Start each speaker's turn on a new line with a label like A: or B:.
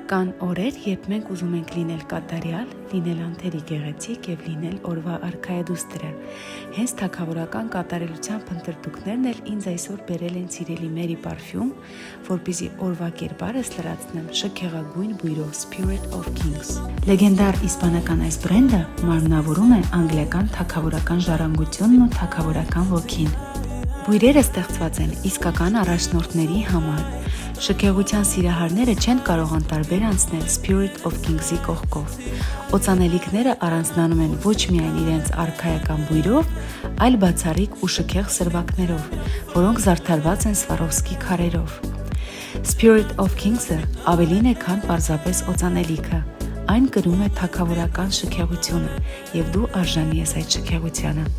A: Կան օրեր, երբ մենք ուզում ենք լինել կատարյալ, լինել անթերի գեղեցիկ եւ լինել օրվա արքայադուստրը։ Հենց թագավորական կատարելության փնտրտուքներն էլ ինձ այսօր բերել են սիրելի Mary Parfum, որպեսզի օրվա կերպարս լրացնեմ շքեղագույն բույրով Spirit of Kings։ Լեգենդար իսպանական այս բրենդը մարմնավորում է անգլիական թագավորական ժառանգությունն ու թագավորական ոգին։ Բույրերը ստեղծված են իսկական առաջնորդների համար։ Շքեղության սիրահարները չեն կարող անտարբեր անցնել Spirit of Kings-ի կողքով։ Օծանելիքները առանձնանում են ոչ միայն իրենց արքայական բույրով, այլ բացառիկ ու շքեղ սրվակներով, որոնք զարդարված են Swarovski քարերով։ Spirit of Kings-ը ավելին է, քան պարզապես օծանելիքը։ Այն կրում է թագավորական շքեղությունը, եւ դու արժանի ես այդ շքեղությանը։